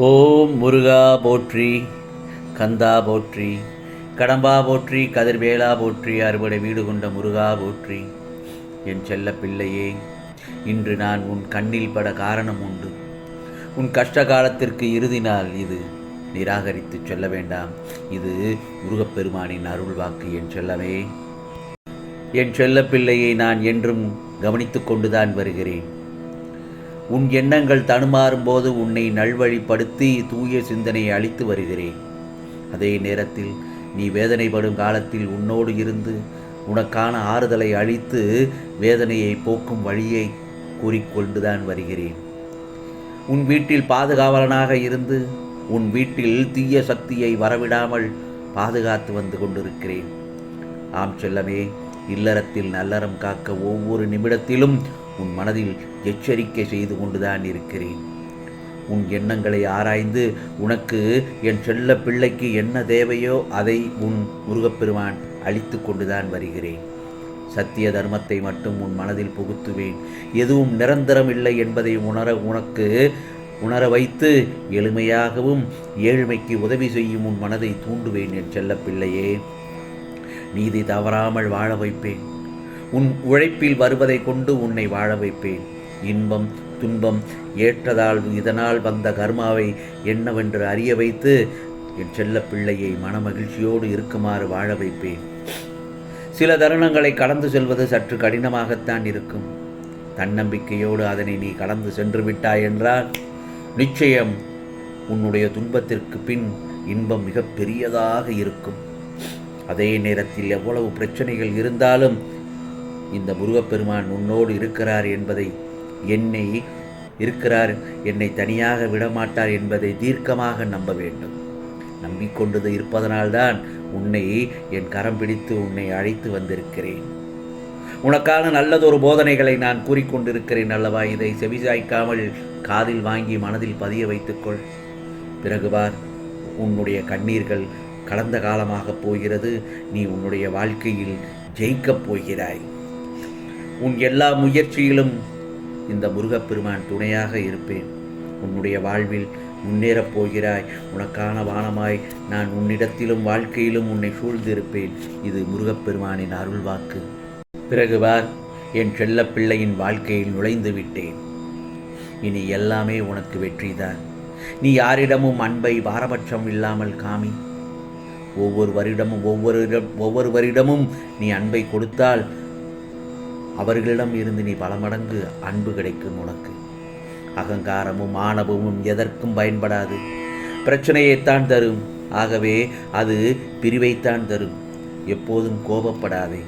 ஓம் முருகா போற்றி, கந்தா போற்றி, கடம்பா போற்றி, கதிர்வேலா போற்றி, அறுபடை வீடு கொண்ட முருகா போற்றி. என் செல்ல பிள்ளையே, இன்று நான் உன் கண்ணில் பட காரணம் உண்டு. உன் கஷ்ட காலத்திற்கு இறுதி நாள் இது. நிராகரித்து சொல்ல வேண்டாம். இது முருகப்பெருமானின் அருள் வாக்கு. என் செல்லவே, என் செல்ல பிள்ளையை நான் என்றும் கவனித்து கொண்டுதான் வருகிறேன். உன் எண்ணங்கள் தடுமாறும் போது உன்னை நல்வழிப்படுத்தி தூய சிந்தனையை அளித்து வருகிறேன். அதே நேரத்தில் நீ வேதனைப்படும் காலத்தில் உன்னோடு இருந்து உனக்கான ஆறுதலை அளித்து வேதனையை போக்கும் வழியை கூறிக்கொண்டுதான் வருகிறேன். உன் வீட்டில் பாதுகாவலனாக இருந்து உன் வீட்டில் தீய சக்தியை வரவிடாமல் பாதுகாத்து வந்து கொண்டிருக்கிறேன். ஆம் செல்லமே, இல்லறத்தில் நல்லறம் காக்க ஒவ்வொரு நிமிடத்திலும் உன் மனதில் எச்சரிக்கை செய்து கொண்டுதான் இருக்கிறேன். உன் எண்ணங்களை ஆராய்ந்து உனக்கு என் செல்ல பிள்ளைக்கு என்ன தேவையோ அதை உன் முருகப்பெருமான் அளித்து கொண்டுதான் வருகிறேன். சத்திய தர்மத்தை மட்டும் உன் மனதில் புகுத்துவேன். எதுவும் நிரந்தரம் இல்லை என்பதை உணர வைத்து எளிமையாகவும் ஏழ்மைக்கு உதவி செய்யும் உன் மனதை தூண்டுவேன். என் செல்ல பிள்ளையே, நீதி தவறாமல் வாழ வைப்பேன். உன் உழைப்பில் வருவதை கொண்டு உன்னை வாழ வைப்பேன். இன்பம் துன்பம் ஏற்றதால் இதனால் வந்த கர்மாவை என்னவென்று அறிய வைத்து என் செல்ல பிள்ளையை மனமகிழ்ச்சியோடு இருக்குமாறு வாழ வைப்பேன். சில தருணங்களை கடந்து செல்வது சற்று கடினமாகத்தான் இருக்கும். தன்னம்பிக்கையோடு அதனை நீ கடந்து சென்று விட்டாய் என்றால் நிச்சயம் உன்னுடைய துன்பத்திற்கு பின் இன்பம் மிக பெரியதாக இருக்கும். அதே நேரத்தில் எவ்வளவு பிரச்சனைகள் இருந்தாலும் இந்த முருகப்பெருமான் உன்னோடு இருக்கிறார் என்பதை என்னை தனியாக விடமாட்டார் என்பதை தீர்க்கமாக நம்ப வேண்டும். நம்பிக்கொண்டது இருப்பதனால்தான் உன்னை என் கரம் பிடித்து உன்னை அழைத்து வந்திருக்கிறேன். உனக்கான நல்லதொரு போதனைகளை நான் கூறிக்கொண்டிருக்கிறேன் அல்லவா? இதை செவிசாய்க்காமல் காதில் வாங்கி மனதில் பதிய வைத்துக்கொள். பிறகுவார், உன்னுடைய கண்ணீர்கள் கடந்த காலமாக போகிறது. நீ உன்னுடைய வாழ்க்கையில் ஜெயிக்கப் போகிறாய். உன் எல்லா முயற்சியிலும் இந்த முருகப்பெருமான் துணையாக இருப்பேன். உன்னுடைய வாழ்வில் முன்னேறப் போகிறாய். உனக்கான வானமாய் நான் உன்னிடத்திலும் வாழ்க்கையிலும் உன்னை சூழ்ந்திருப்பேன். இது முருகப்பெருமானின் அருள் வாக்கு. பிறகுவார், என் செல்ல பிள்ளையின் வாழ்க்கையில் நுழைந்து விட்டேன். இனி எல்லாமே உனக்கு வெற்றிதான். நீ யாரிடமும் அன்பை பாரபட்சம் இல்லாமல் காமி. ஒவ்வொருவரிடமும் நீ அன்பை கொடுத்தால் அவர்களிடம் இருந்து நீ பல மடங்கு அன்பு கிடைக்கும். உனக்கு அகங்காரமும் ஆணவமும் எதற்கும் பயன்படாது. பிரச்சனையைத்தான் தரும். ஆகவே அது பிரிவைத்தான் தரும். எப்போதும் கோபப்படாதே.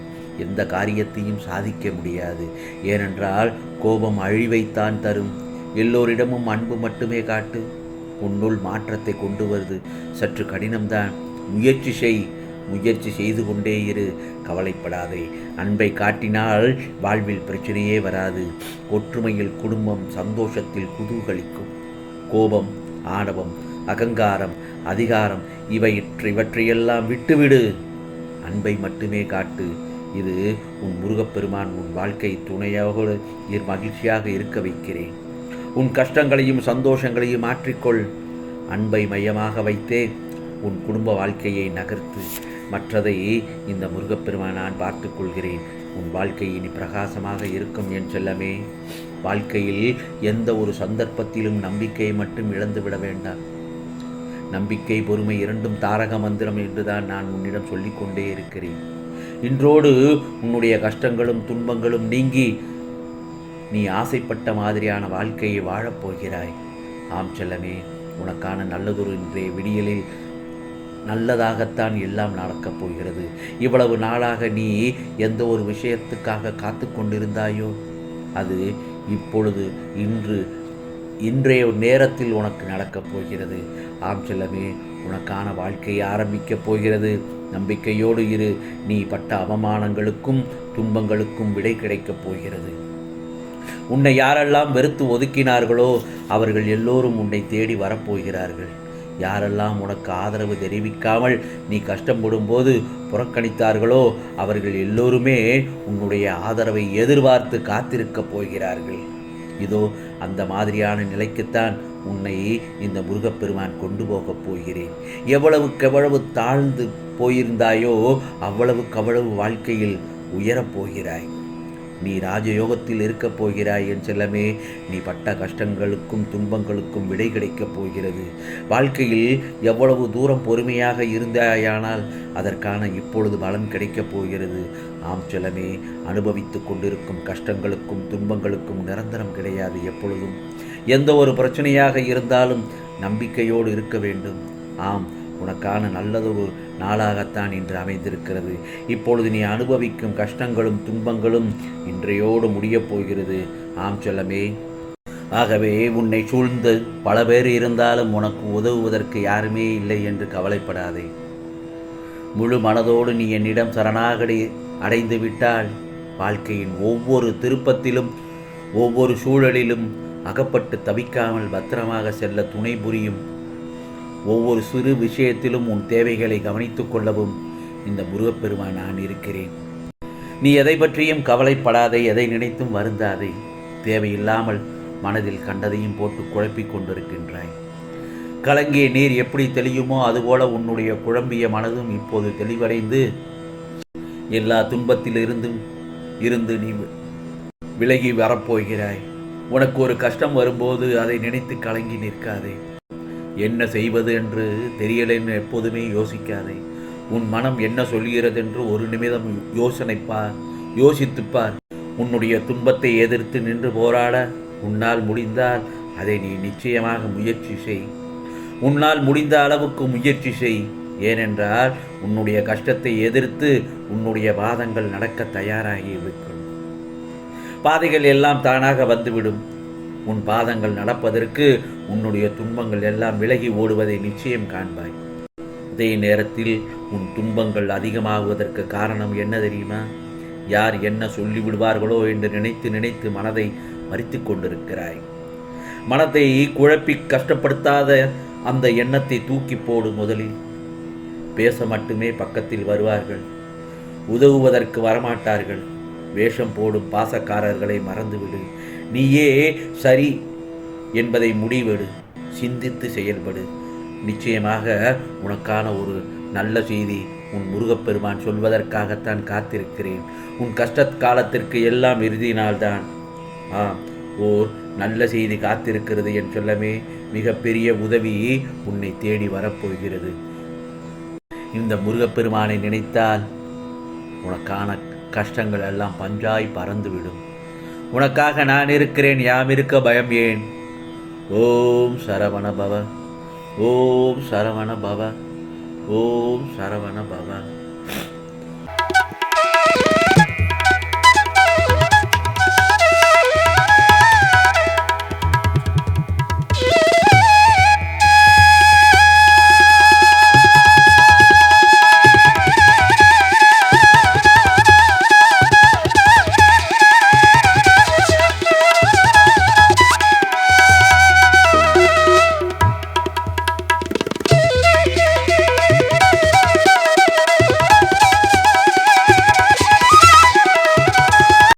எந்த காரியத்தையும் சாதிக்க முடியாது. ஏனென்றால் கோபம் அழிவைத்தான் தரும். எல்லோரிடமும் அன்பு மட்டுமே காட்டு. உன்னுள் மாற்றத்தை கொண்டு வருது சற்று கடினம்தான். முயற்சி செய்து கொண்டே இரு. கவலைப்படாதே. அன்பை காட்டினால் வாழ்வில் பிரச்சனையே வராது. ஒற்றுமையில் குடும்பம் சந்தோஷத்தில் குதூகலிக்கும். கோபம், ஆணவம், அகங்காரம், அதிகாரம் இவற்றையெல்லாம் விட்டுவிடு. அன்பை மட்டுமே காட்டு. இது உன் முருகப்பெருமான் உன் வாழ்க்கை துணையோடு மகிழ்ச்சியாக இருக்க வைக்கிறேன். உன் கஷ்டங்களையும் சந்தோஷங்களையும் மாற்றிக்கொள். அன்பை மையமாக வைத்தே உன் குடும்ப வாழ்க்கையை நகர்த்து. மற்றதை இந்த முருகப்பெருமான் நான் பார்த்து கொள்கிறேன். உன் வாழ்க்கை இனி பிரகாசமாக இருக்கும். என் செல்லமே, வாழ்க்கையில் எந்த ஒரு சந்தர்ப்பத்திலும் நம்பிக்கையை மட்டும் இழந்துவிட வேண்டாம். நம்பிக்கை பொறுமை இரண்டும் தாரக மந்திரம் என்றுதான் நான் உன்னிடம் சொல்லிக்கொண்டே இருக்கிறேன். இன்றோடு உன்னுடைய கஷ்டங்களும் துன்பங்களும் நீங்கி நீ ஆசைப்பட்ட மாதிரியான வாழ்க்கையை வாழப்போகிறாய். ஆம் செல்லமே, உனக்கான நல்லதொரு இன்றைய விடியலில் நல்லதாகத்தான் எல்லாம் நடக்கப் போகிறது. இவ்வளவு நாளாக நீ எந்த ஒரு விஷயத்துக்காக காத்து கொண்டிருந்தாயோ அது இப்பொழுது இன்றைய நேரத்தில் உனக்கு நடக்கப் போகிறது. ஆம் செல்லமே, உனக்கான வாழ்க்கையை ஆரம்பிக்கப் போகிறது. நம்பிக்கையோடு இரு. நீ பட்ட அவமானங்களுக்கும் துன்பங்களுக்கும் விடை கிடைக்கப் போகிறது. உன்னை யாரெல்லாம் வெறுத்து ஒதுக்கினார்களோ அவர்கள் எல்லோரும் உன்னை தேடி வரப்போகிறார்கள். யாரெல்லாம் உனக்கு ஆதரவு தெரிவிக்காமல் நீ கஷ்டப்படும் போது புறக்கணித்தார்களோ அவர்கள் எல்லோருமே உன்னுடைய ஆதரவை எதிர்பார்த்து காத்திருக்கப் போகிறார்கள். இதோ அந்த மாதிரியான நிலைக்குத்தான் உன்னை இந்த முருகப்பெருமான் கொண்டு போகப் போகிறேன். எவ்வளவுக்கெவ்வளவு தாழ்ந்து போயிருந்தாயோ அவ்வளவுக்கவ்வளவு வாழ்க்கையில் உயரப் போகிறாய். நீ ராஜயோகத்தில் இருக்கப் போகிறாய் என் செல்லமே. நீ பட்ட கஷ்டங்களுக்கும் துன்பங்களுக்கும் விடை கிடைக்கப் போகிறது. வாழ்க்கையில் எவ்வளவு தூரம் பொறுமையாக இருந்தாயானால் அதற்கான இப்பொழுது பலன் கிடைக்கப் போகிறது. ஆம் செல்லமே, அனுபவித்து கொண்டிருக்கும் கஷ்டங்களுக்கும் துன்பங்களுக்கும் நிரந்தரம் கிடையாது. எப்பொழுதும் எந்த ஒரு பிரச்சனையாக இருந்தாலும் நம்பிக்கையோடு இருக்க வேண்டும். ஆம், உனக்கான நல்லதொரு நாளாகத்தான் இன்று அமைந்திருக்கிறது. இப்பொழுது நீ அனுபவிக்கும் கஷ்டங்களும் துன்பங்களும் இன்றையோடு முடியப் போகிறது. ஆம் செல்லமே. ஆகவே உன்னை சூழ்ந்து பல பேர் இருந்தாலும் உனக்கு உதவுவதற்கு யாருமே இல்லை என்று கவலைப்படாதே. முழு மனதோடு நீ என்னிடம் சரணாகதி அடைந்து விட்டால் வாழ்க்கையின் ஒவ்வொரு திருப்பத்திலும் ஒவ்வொரு சூழலிலும் அகப்பட்டு தவிக்காமல் பத்திரமாக செல்ல துணை புரியும். ஒவ்வொரு சிறு விஷயத்திலும் உன் தேவைகளை கவனித்துக் கொள்ளவும் இந்த முருகப்பெருமான் நான் இருக்கிறேன். நீ எதை பற்றியும் கவலைப்படாதே, எதை நினைத்தும் வருந்தாதே. தேவையில்லாமல் மனதில் கண்டதையும் போட்டு குழப்பிக் கொண்டிருக்கின்றாய். கலங்கிய நீர் எப்படி தெளியுமோ அதுபோல உன்னுடைய குழம்பிய மனதும் இப்போது தெளிவடைந்து எல்லா துன்பத்திலிருந்தும் இருந்து நீ விலகி வரப்போகிறாய். உனக்கு ஒரு கஷ்டம் வரும்போது அதை நினைத்து கலங்கி நிற்காதே. என்ன செய்வது என்று தெரியலென்று எப்போதுமே யோசிக்காதே. உன் மனம் என்ன சொல்கிறது என்று ஒரு நிமிடம் யோசித்துப்பார். உன்னுடைய துன்பத்தை எதிர்த்து நின்று போராட உன்னால் முடிந்தால் அதை நீ நிச்சயமாக முயற்சி செய். உன்னால் முடிந்த அளவுக்கு முயற்சி செய். ஏனென்றால் உன்னுடைய கஷ்டத்தை எதிர்த்து உன்னுடைய பாதங்கள் நடக்க தயாராகி இருக்கும். பாதைகள் எல்லாம் தானாக வந்துவிடும். உன் பாதங்கள் நடப்பதற்கு உன்னுடைய துன்பங்கள் எல்லாம் விலகி ஓடுவதை நிச்சயம் காண்பாய். அதே நேரத்தில் உன் துன்பங்கள் அதிகமாகுவதற்கு காரணம் என்ன தெரியுமா? யார் என்ன சொல்லிவிடுவார்களோ என்று நினைத்து நினைத்து மனதை மறித்து கொண்டிருக்கிறாய். மனத்தை குழப்பி கஷ்டப்படுத்தாத அந்த எண்ணத்தை தூக்கி போடு. முதலில் பேச மட்டுமே பக்கத்தில் வருவார்கள், உதவுவதற்கு வரமாட்டார்கள். வேஷம் போடும் பாசக்காரர்களை மறந்துவிடு. நீயே சரி என்பதை முடிவெடு. சிந்தித்து செயல்படு. நிச்சயமாக உனக்கான ஒரு நல்ல செய்தி உன் முருகப்பெருமான் சொல்வதற்காகத்தான் காத்திருக்கிறேன். உன் கஷ்ட காலத்திற்கு எல்லாம் இறுதி நாள்தான். ஓர் நல்ல செய்தி காத்திருக்கிறது என் சொல்லமே. மிகப்பெரிய உதவி உன்னை தேடி வரப்போகிறது. இந்த முருகப்பெருமானை நினைத்தால் உனக்கான கஷ்டங்கள் எல்லாம் பஞ்சாய் பறந்துவிடும். உனக்காக நான் இருக்கிறேன், யாம் இருக்க பயம் ஏன்? ஓம் சரவண பவ, ஓம் சரவண பவ, ஓம் சரவண பவ.